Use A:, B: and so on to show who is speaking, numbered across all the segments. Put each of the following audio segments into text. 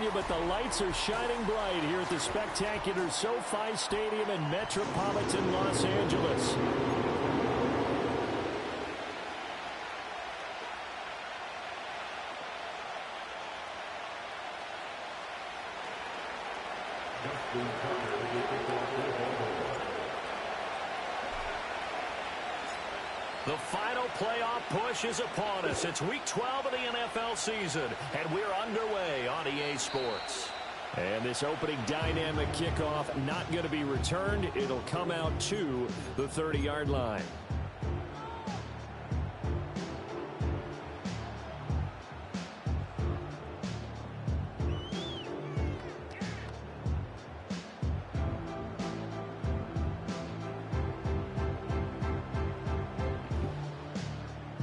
A: you, but the lights are shining bright here at the spectacular SoFi Stadium in metropolitan Los Angeles. The final playoff push is upon us. It's Week 12 of the NFL season, and we're underway on EA Sports. And this opening dynamic kickoff not going to be returned. It'll come out to the 30-yard line.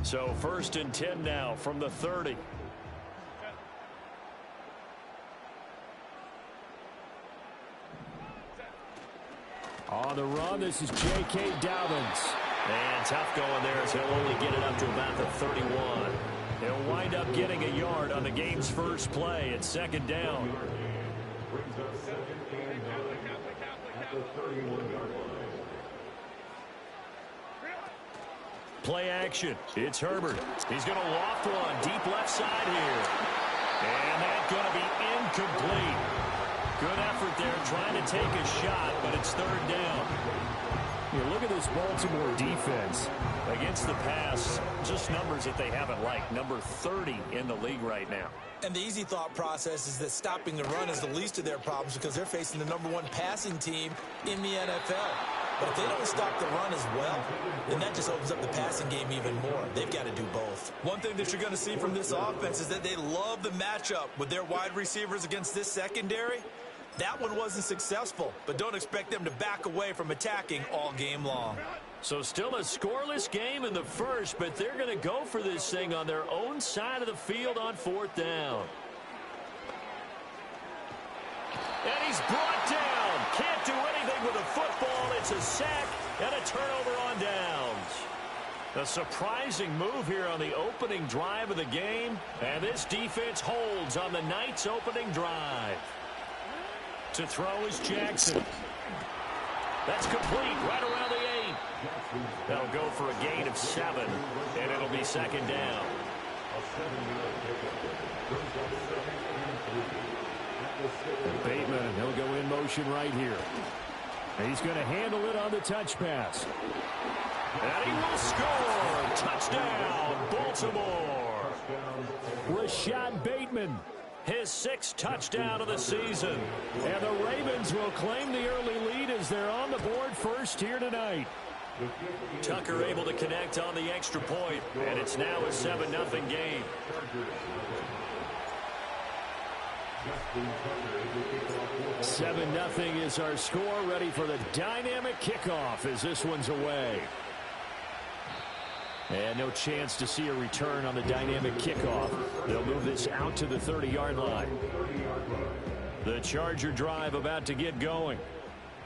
A: So 1st and 10 now from the 30. On the run, this is J.K. Dobbins. And tough going there as he'll only get it up to about the 31. He'll wind up getting a yard on the game's first play at 2nd down. Play action. It's Herbert. He's going to loft one deep left side here. And that's going to be incomplete. Good effort there trying to take a shot, but it's 3rd down. You look at this Baltimore defense against the pass, just numbers that they haven't liked. Number 30 in the league right now.
B: And the easy thought process is that stopping the run is the least of their problems because they're facing the #1 passing team in the NFL. But if they don't stop the run as well, then that just opens up the passing game even more. They've got to do both. One thing that you're going to see from this offense is that they love the matchup with their wide receivers against this secondary. That one wasn't successful, but don't expect them to back away from attacking all game long.
A: So still a scoreless game in the first, but they're going to go for this thing on their own side of the field on 4th down. And he's brought down. Can't do anything with a football. It's a sack and a turnover on downs. A surprising move here on the opening drive of the game. And this defense holds on the night's opening drive. To throw is Jackson. That's complete right around the 8. That'll go for a gain of 7, and it'll be 2nd down. Bateman, he'll go in motion right here. He's going to handle it on the touch pass. And he will score. Touchdown, Baltimore. Rashad Bateman, his 6th touchdown of the season. And the Ravens will claim the early lead as they're on the board first here tonight. Tucker able to connect on the extra point, and it's now a 7-0 game. Seven 7-0 is our score, ready for the dynamic kickoff as this one's away. And no chance to see a return on the dynamic kickoff. They'll move this out to the 30-yard line. The Charger drive about to get going.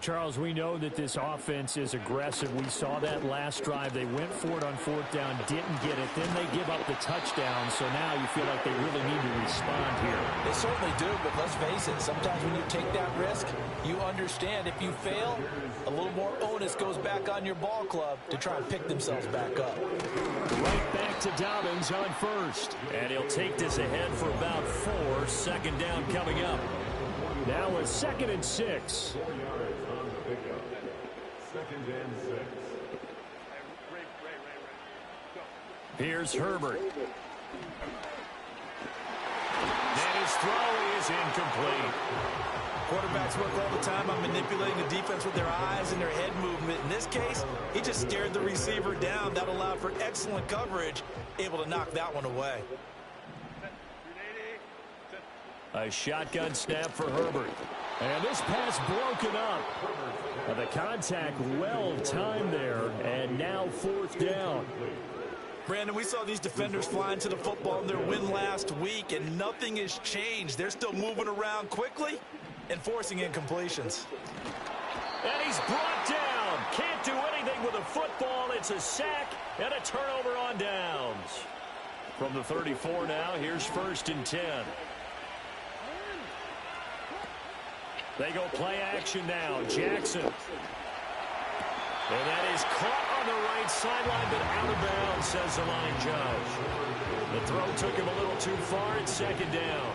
A: Charles, we know that this offense is aggressive. We saw that last drive. They went for it on 4th down, didn't get it. Then they give up the touchdown. So now you feel like they really need to respond here.
B: They certainly do, but let's face it. Sometimes when you take that risk, you understand if you fail, a little more onus goes back on your ball club to try and pick themselves back up.
A: Right back to Dobbins on 1st. And he'll take this ahead for about 4. 2nd down coming up. Now a 2nd and 6. Here's Herbert. And his throw is incomplete.
B: Quarterbacks work all the time on manipulating the defense with their eyes and their head movement. In this case, he just stared the receiver down. That allowed for excellent coverage, able to knock that one away.
A: A shotgun snap for Herbert. And this pass broken up. The contact well timed there. And now 4th down.
B: Brandon, we saw these defenders flying to the football in their win last week, and nothing has changed. They're still moving around quickly and forcing incompletions.
A: And he's brought down. Can't do anything with a football. It's a sack and a turnover on downs. From the 34 now, here's 1st and 10. They go play action now. Jackson. And that is caught on the right sideline, but out of bounds, says the line judge. The throw took him a little too far. It's second down.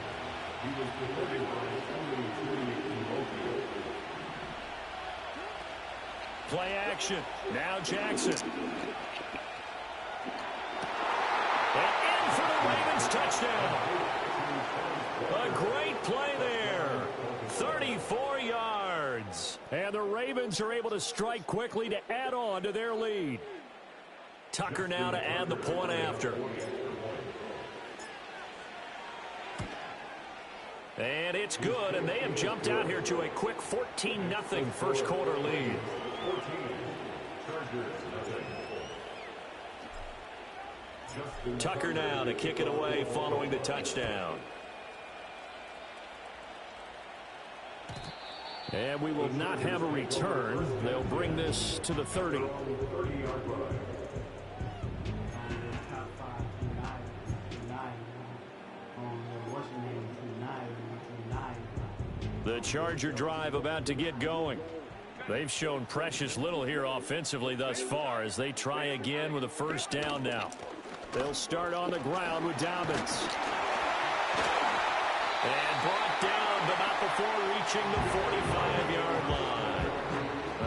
A: Play action. Now Jackson. And in for the Ravens touchdown. A great play there. 34 yards. And the Ravens are able to strike quickly to add on to their lead. Tucker now to add the point after. And it's good, and they have jumped out here to a quick 14-0 first quarter lead. Tucker now to kick it away following the touchdown. And we will not have a return. They'll bring this to the 30. The Charger drive about to get going. They've shown precious little here offensively thus far as they try again with a first down now. They'll start on the ground with Dobbins. And brought down, but not before reaching the 45-yard line.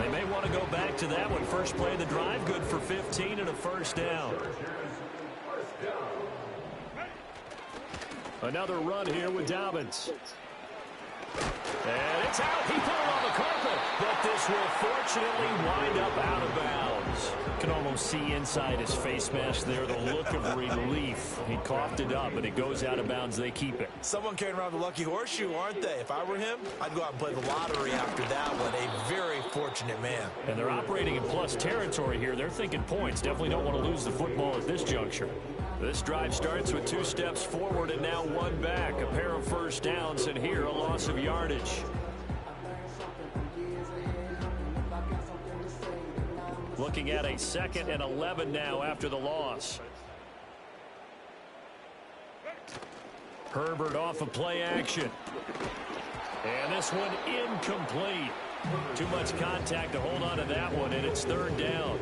A: They may want to go back to that one. First play of the drive, good for 15 and a first down. Another run here with Dobbins. And it's out. He put it on the carpet. But this will fortunately wind up out of bounds. You can almost see inside his face mask there the look of relief. He coughed it up, and it goes out of bounds. They keep it.
B: Someone carrying around the lucky horseshoe, aren't they? If I were him, I'd go out and play the lottery after that one. A very fortunate man. And
A: they're operating in plus territory here. They're thinking points. Definitely don't want to lose the football at this juncture. This drive starts with 2 steps forward and now 1 back. A pair of first downs, and here a loss of yardage. Looking at a 2nd and 11 now after the loss. Herbert off of play action. And this one incomplete. Too much contact to hold on to that one, and it's 3rd down.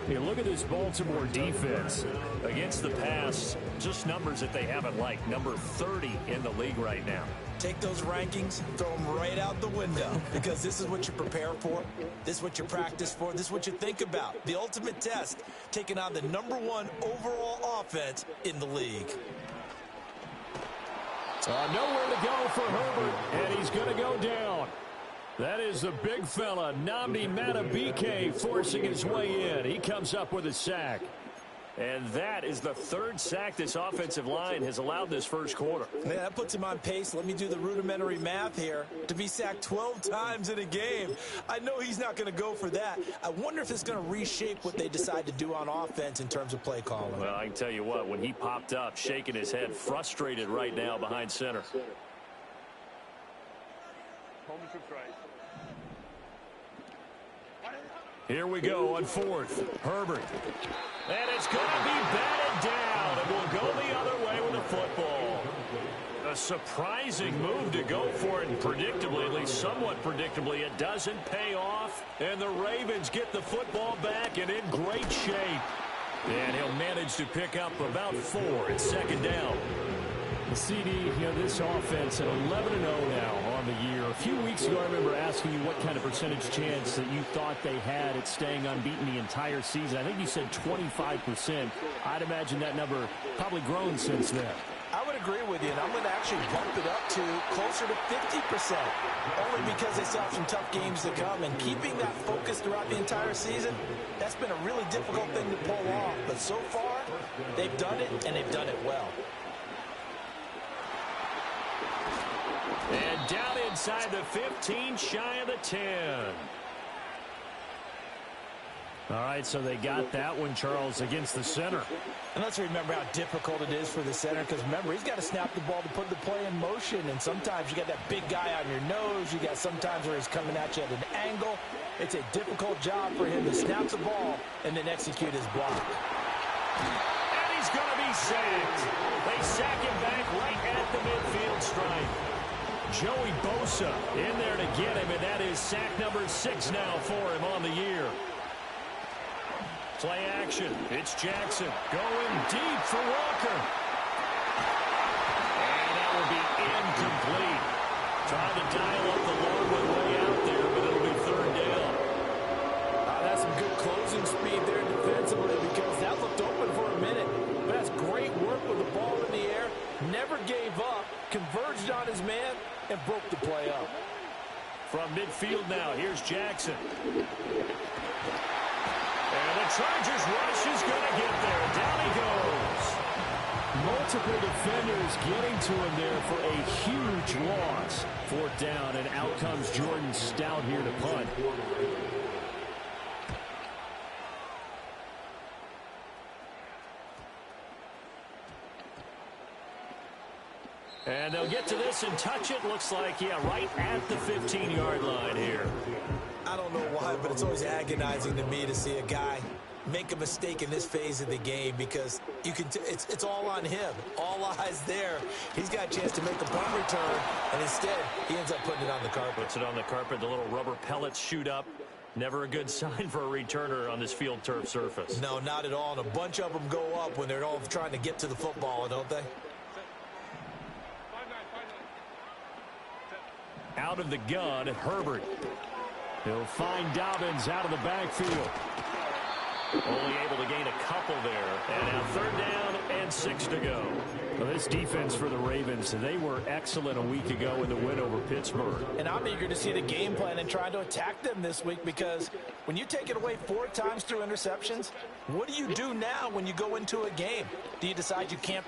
A: Hey, look at this Baltimore defense. Against the pass, just numbers that they haven't liked. Number 30 in the league right now.
B: Take those rankings, throw them right out the window, because this is what you prepare for. This is what you practice for. This is what you think about. The ultimate test, taking on the number 1 overall offense in the league.
A: Nowhere to go for Herbert, and he's going to go down. That is the big fella, Nnamdi Madubuike, forcing his way in. He comes up with a sack. And that is the 3rd sack this offensive line has allowed this first quarter.
B: Man, that puts him on pace. Let me do the rudimentary math here. To be sacked 12 times in a game, I know he's not going to go for that. I wonder if it's going to reshape what they decide to do on offense in terms of play calling.
A: Well, I can tell you what, when he popped up, shaking his head, frustrated right now behind center. Here we go on 4th. Herbert. And it's going to be batted down. And we'll go the other way with the football. A surprising move to go for it, and predictably, at least somewhat predictably, it doesn't pay off. And the Ravens get the football back and in great shape. And he'll manage to pick up about 4. It's 2nd down. The CD, this offense at 11-0 now on the year. A few weeks ago, I remember asking you what kind of percentage chance that you thought they had at staying unbeaten the entire season. I think you said 25%. I'd imagine that number probably grown since then.
B: I would agree with you, and I'm going to actually bump it up to closer to 50%, only because they still have some tough games to come, and keeping that focus throughout the entire season, that's been a really difficult thing to pull off. But so far, they've done it, and they've done it well.
A: And down inside the 15, shy of the 10. All right, so they got that one, Charles, against the center.
B: And let's remember how difficult it is for the center, because remember, he's got to snap the ball to put the play in motion, and sometimes you got that big guy on your nose. You got sometimes where he's coming at you at an angle. It's a difficult job for him to snap the ball and then execute his block.
A: And he's going to be sacked. They sack him back right at the midfield stripe. Joey Bosa in there to get him, and that is sack number 6 now for him on the year. Play action. It's Jackson going deep for Walker. And that will be incomplete. Trying to dial up the long one way out there, but it'll be 3rd down.
C: That's some good closing speed there defensively because that looked open for a minute. But that's great work with the ball in the air. Never gave up, converged on his man, and broke the play up.
A: From midfield now, here's Jackson. And the Chargers rush is going to get there. Down he goes.
C: Multiple defenders getting to him there for a huge loss.
A: 4th down, and out comes Jordan Stout here to punt. And they'll get to this and touch it. Looks like, yeah, right at the 15-yard line here.
B: I don't know why, but it's always agonizing to me to see a guy make a mistake in this phase of the game because you can it's all on him. All eyes there. He's got a chance to make a punt return, and instead he ends up putting it on the carpet.
A: Puts it on the carpet. The little rubber pellets shoot up. Never a good sign for a returner on this field turf surface.
B: No, not at all. And a bunch of them go up when they're all trying to get to the football, don't they?
A: Out of the gun, Herbert. He'll find Dobbins out of the backfield. Only able to gain a couple there. And now 3rd down and 6 to go.
C: Well, this defense for the Ravens, they were excellent a week ago in the win over Pittsburgh.
D: And I'm eager to see the game plan and try to attack them this week because when you take it away 4 times through interceptions, what do you do now when you go into a game? Do you decide you can't